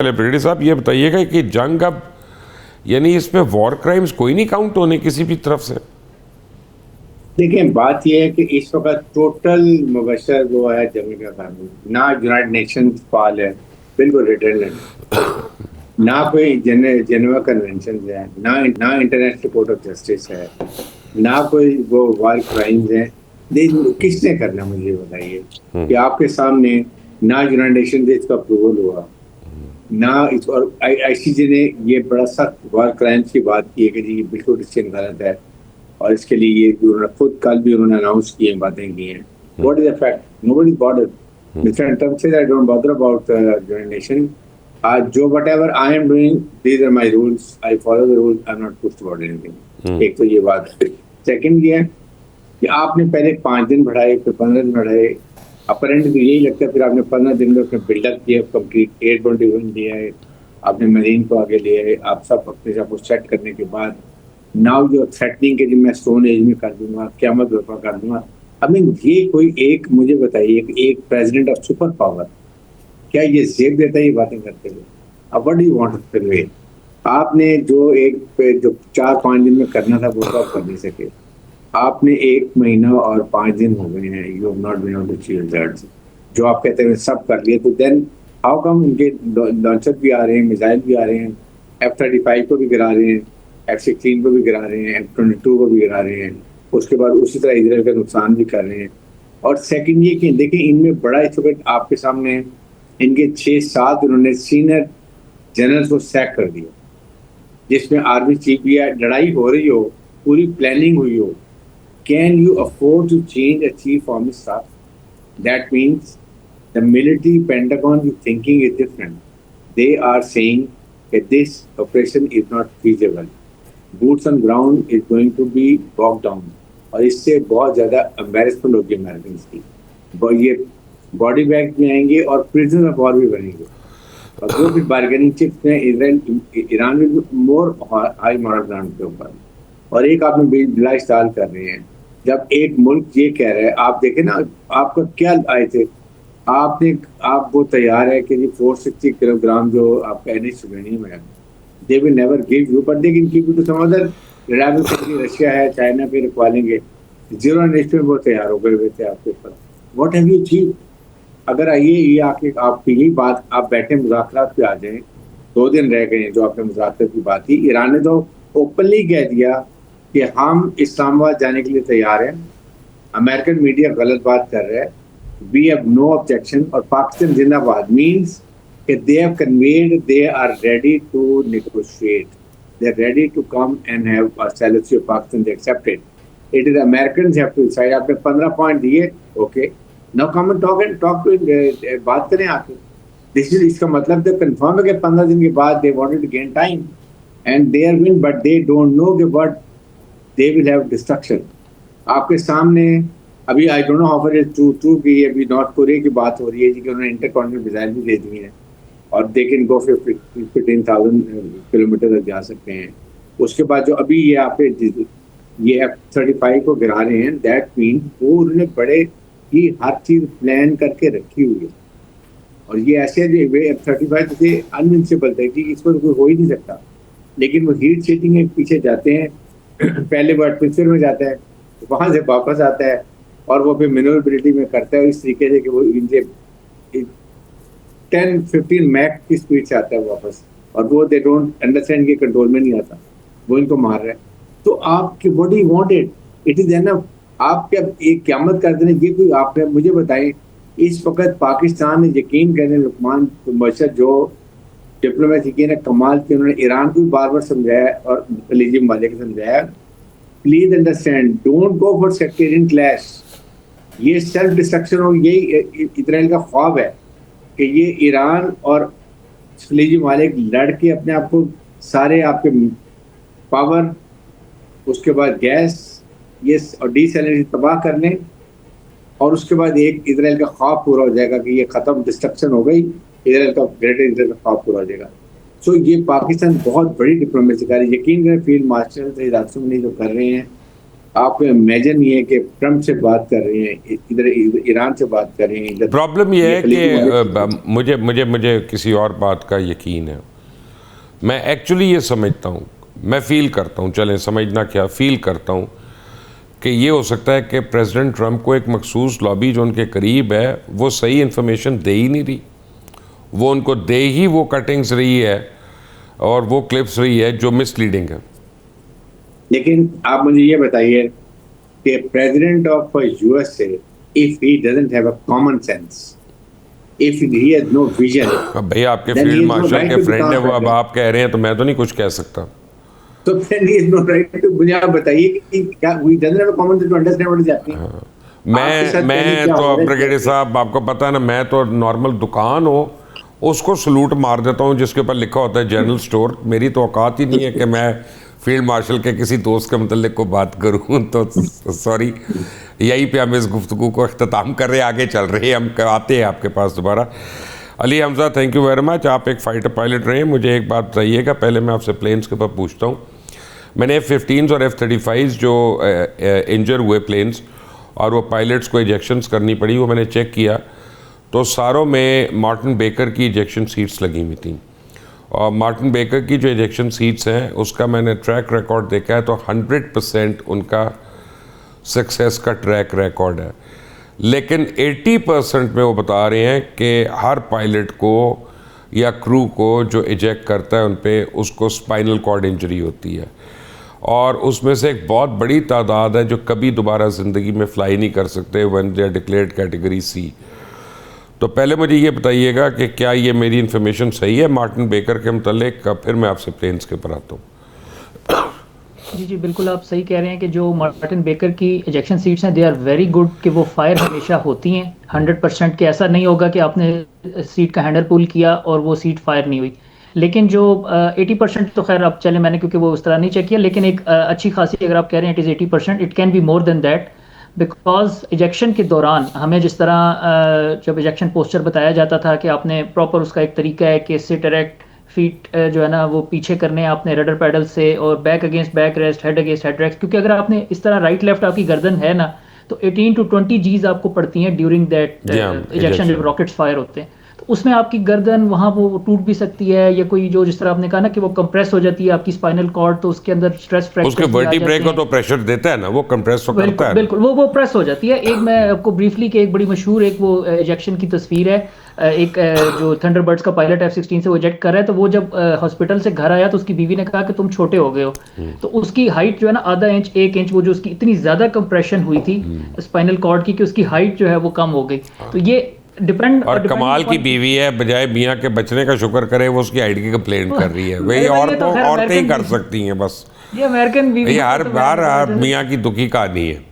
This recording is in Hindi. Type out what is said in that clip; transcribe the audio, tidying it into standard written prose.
ब्रिगेडियर साहब ये बताइएगा कि जंग अब यानी इसमें वॉर क्राइम्स कोई नहीं काउंट होने किसी भी तरफ से। देखिए बात यह है कि इस वक्त टोटल मुबशर जो है जंग का कानून ना यूनाइटेड नेशन फाल है, बिल्कुल रिटर्न ना कोई जेनेवा कन्वेंशन है, ना इंटरनेशनल कोर्ट ऑफ जस्टिस है, ना कोई वो वॉर क्राइम्स है। किसने करना मुझे बताइए कि आपके सामने ना यूनाइटेड नेशन से इसका अप्रूवल हुआ, ना इस और आईसीजे ने ये बड़ा सख्त वॉर क्राइम्स की बात की है कि जी ये बिल्कुल डिसीजन गलत है और इसके लिए ये उन्होंने खुद कल भी उन्होंने अनाउंस किए बातें की हैं। What is the fact? Nobody is bothered. Mister Trump said I don't bother about United Nation. जो whatever I am doing these are my rules, I follow the rules, I am not pushed about anything. एक तो ये बात है। सेकंड ये है कि आपने पहले 5 दिन बढ़ाए, फिर 15 दिन बढ़ाए। अपरेंटली तो यही लगता है, फिर आपने 15 दिन में उसने बिल्डअप किया, कंप्लीट 821 दिया है, आपने मरीन को आगे लिया है, आप सब अपने सब को सेट करने के बाद नाउ जो थ्रेटनिंग के जो मैं स्टोन एज में कर दूंगा, क़यामत बर्पा कर दूंगा। आई मीन ये कोई एक मुझे बताइए कि एक प्रेसिडेंट ऑफ सुपर पावर क्या ये जेब देता है ये बातें करते हुए? अब what do you want to convey? आपने जो जो 4-5 दिन में करना था वो तो आप कर नहीं सके। आपने 1 महीना और 5 दिन हो गए हैं, you have not been able to achieve results. जो आप कहते हैं सब कर लिए, तो देन हाउ कम उनके लॉन्चर भी आ रहे हैं, मिसाइल भी आ रहे हैं, F-35 को भी गिरा रहे हैं, F-16 को भी गिरा रहे हैं, F-22 को भी गिरा रहे हैं, उसके बाद उसी तरह इजराइल का नुकसान भी कर रहे हैं। और सेकंड ये कि देखिए इनमें बड़ा इस वक्त आपके सामने इनके 6-7 उन्होंने सीनियर जनरल्स को सैक कर दिया, जिसमें आर्मी चीफ भी है। लड़ाई हो रही हो, पूरी प्लानिंग हुई हो, can you afford to change a chief army staff? That means the military Pentagon is thinking is different. They are saying that this operation is not feasible. Boots on ground is going to be bogged down. और इससे बहुत ज़्यादा एम्बेरसमेंट होगी अमेरिकन की। ये बॉडी बैग में आएंगे और प्रिजनर ऑफ वॉर भी बनेंगे। और वो भी बार्गेनिंग चिप्स में ईरान में भी मोर हाई मॉडल ग्राउंड के ऊपर। और एक आपने बिला इस्तेमाल कर रहे हैं। जब एक मुल्क ये कह रहा है, आप देखें ना आपका क्या आए थे, आप वो तैयार है कि जी 460 किलोग्राम जो आपका यूरेनियम है, they will never give you, but they can give you to some other reliable country, Russia है, चाइना पे रखवा लेंगे। जीरो इन्वेस्टमेंट वो तैयार हो गए हुए थे आपके ऊपर। What have you achieve? अगर आइए ये आके आपकी यही बात आप बैठे मुज़ाकरात पे आ जाएं, 2 दिन रह गए जो आपने मुज़ाकरात की बात थी। ईरान ने तो ओपनली कह दिया कि हम इस्लामाबाद जाने के लिए तैयार हैं। अमेरिकन मीडिया गलत बात कर रहा है। We have no objection. और पाकिस्तान जिंदाबाद मीन्स कि they have conveyed they are ready to negotiate, they are ready to come and have a solution of Pakistan, they accepted. It is Americans have to decide. आपने 15 पॉइंट दिए, okay, now come and talk to बात करें आके। दिस इज इसका मतलब तो कंफर्म है कि 15 दिन के बाद they wanted to gain time and they are win, but they don't know कि what they will have destruction। आपके सामने अभी I don't know how far is true कि अभी नॉर्थ कोरिया की बात हो रही है कि उन्होंने इंटरकॉन्टिनेंटल मिसाइल भी दे दी है और दे कैन गो 15,000 किलोमीटर तक जा सकते हैं। उसके बाद जो अभी ये आप ये F-35 को गिरा रहे हैं, दैट मीन वो उन्होंने बड़े ही हर चीज़ प्लान करके रखी हुई है। और ये ऐसे F-35 से अनविंसिबल थे कि इस पर कोई हो ही नहीं सकता, लेकिन वो हीट सीटिंग के पीछे जाते हैं। पहले वो एटमॉस्फेयर में जाता है, वहां से वापस आता है और वो फिर मैन्यूवरेबिलिटी में करता है इस तरीके से कि वो इनसे 10-15 मैक की स्पीड से आता है वापस। और वो दे डोंट अंडरस्टैंड के कंट्रोल में नहीं आता, वो इनको मार रहा है। तो आपकी what do you wanted? It is enough. आप क्या एक क़यामत कर देना ये कोई? आप मुझे बताएं, इस वक्त पाकिस्तान ने यकीन करने लुकमान मशहद जो डिप्लोमेसी की ना कमाल की, उन्होंने ईरान को भी बार बार समझाया और खलीजी ममालिक को समझाया, please understand, don't go for sectarian clash. ये सेल्फ डिस्ट्रक्शन हो, यही इजराइल का ख्वाब है कि ये ईरान और खलीजी ममालिक लड़ के अपने आप को सारे आपके पावर, उसके बाद गैस, ये और डीसैलिनेशन तबाह कर लें और उसके बाद एक इजराइल का ख्वाब पूरा हो जाएगा कि ये ख़त्म, डिस्ट्रक्शन हो गई, इजराइल का ग्रेटर इजराइल का ख्वाब पूरा हो जाएगा। सो ये पाकिस्तान बहुत बड़ी डिप्लोमेसी कर रही है। यकीन करें फील्ड मार्शल से रास्तों में नहीं जो कर रहे हैं, आप इमेजिन ये कि ट्रम्प से बात कर रहे हैं, इधर ईरान से बात कर रहे हैं, इधर प्रॉब्लम ये है खलीजी मुल्क से। कि मुझे मुझे मुझे किसी और बात का यकीन है। मैं एक्चुअली ये समझता हूँ, मैं फील करता हूँ, चलें समझना क्या, फील करता हूँ कि ये हो सकता है कि प्रेसिडेंट ट्रंप को एक मखसूस लॉबी जो उनके करीब है वो सही इन्फॉर्मेशन दे ही नहीं रही, वो उनको दे ही वो कटिंग्स रही है और वो क्लिप्स रही है जो मिसलीडिंग है। लेकिन आप मुझे ये बताइए कि president of USA, if he doesn't have a common sense, if he has no vision, अब भैया आपके then he field has no marshal right के to फ्रेंड become है वो, अब president. आप कह रहे हैं तो मैं तो नहीं कुछ कह सकता। तो then he has no right to, मुझे आप बताइए कि क्या he doesn't have a common sense to understand what is happening. आपके साथ पहले मैं क्या तो हो रहा है? ब्रिगेडियर साहब आपको पता है ना, मैं तो नॉर्मल दुकान हो उसको सलूट मार देता हूँ जिसके ऊपर लिखा होता है जनरल स्टोर। मेरी तो औकात ही नहीं है कि मैं फील्ड मार्शल के किसी दोस्त के मतलब को बात करूँ। तो सॉरी, यहीं पे हम इस गुफ्तगू को अख्ताम कर रहे हैं, आगे चल रहे हैं, हम आते हैं आपके पास दोबारा। Ali Hamza, thank you very much, आप एक फाइटर पायलट रहे हैं। मुझे एक बात बताइएगा, पहले मैं आपसे प्लेन्स के ऊपर पूछता हूँ। मैंने F-15s और F-35s जो इंजर हुए प्लेन्स और वो पायलट्स को इजेक्शंस करनी पड़ी, वो मैंने चेक किया तो सारों में मार्टिन बेकर की इजेक्शन सीट्स लगी हुई थी। और मार्टिन बेकर की जो इजेक्शन सीट्स हैं उसका मैंने ट्रैक रिकॉर्ड देखा है तो 100% उनका सक्सेस का ट्रैक रिकॉर्ड है। लेकिन 80% में वो बता रहे हैं कि हर पायलट को या क्रू को जो इजेक्ट करता है उन पे उसको स्पाइनल कॉर्ड इंजरी होती है और उसमें से एक बहुत बड़ी तादाद है जो कभी दोबारा ज़िंदगी में फ्लाई नहीं कर सकते when they are declared category C. तो पहले मुझे ये बताइएगा कि क्या ये मेरी इन्फॉर्मेशन सही है मार्टिन बेकर के मुतालिक, फिर मैं आपसे प्लेन्स के ऊपर आता हूँ। जी जी बिल्कुल आप सही कह रहे हैं कि जो मार्टिन बेकर की इजेक्शन सीट्स हैं दे आर वेरी गुड, कि वो फायर हमेशा होती हैं 100%, कि ऐसा नहीं होगा कि आपने सीट का हैंडल पुल किया और वो सीट फायर नहीं हुई। लेकिन जो 80% तो खैर अब चले, मैंने क्योंकि वो उस तरह नहीं चेक किया, लेकिन एक अच्छी खासी अगर आप कह रहे हैं it is 80%, it can be more than that, because ejection के दौरान हमें जिस तरह जब इजेक्शन पोस्चर बताया जाता था कि आपने प्रॉपर, उसका एक तरीका है कि सिट एरेक्ट, फीट जो है ना वो पीछे करने हैं आपने रडर पैडल से, और back against back rest, head against head rest, क्योंकि अगर आपने इस तरह राइट लेफ्ट आपकी गर्दन है ना तो 18 to 20 Gs आपको पड़ती हैं ड्यूरिंग दैट इजेक्शन, जब रॉकेट्स फायर होते हैं तो उसमें आपकी गर्दन वहाँ वो टूट भी सकती है, या कोई जो जिस तरह आपने कहा ना कि वो कंप्रेस हो जाती है आपकी स्पाइनल कॉर्ड, तो उसके अंदर स्ट्रेस फ्रैक्चर उसके वर्टिब्रे को तो प्रेशर देता है ना, वो कंप्रेस तो करता है। बिल्कुल वो प्रेस हो जाती है। एक मैं आपको ब्रीफली कि एक बड़ी मशहूर एक वो इजेक्शन की तस्वीर है, एक जो थंडरबर्ड्स का पायलट F-16 से वो इजेक्ट कर रहा है, तो वो जब हॉस्पिटल से घर आया तो उसकी बीवी ने कहा कि तुम छोटे हो गए हो, तो उसकी हाइट जो है ना आधा इंच 1 इंच, वो जो उसकी इतनी ज्यादा कंप्रेशन हुई थी स्पाइनल कॉर्ड की कि उसकी हाइट जो है वो कम हो गई। तो ये डिपेंड, और कमाल की बीवी है, बजाय मियाँ के बचने का शुक्र करे वो उसकी हाइट की कंप्लेंट कर रही है। वही औरतें ही कर सकती हैं बस, ये अमेरिकन बीवी ये हर बार मियाँ की दुखी कहानी है।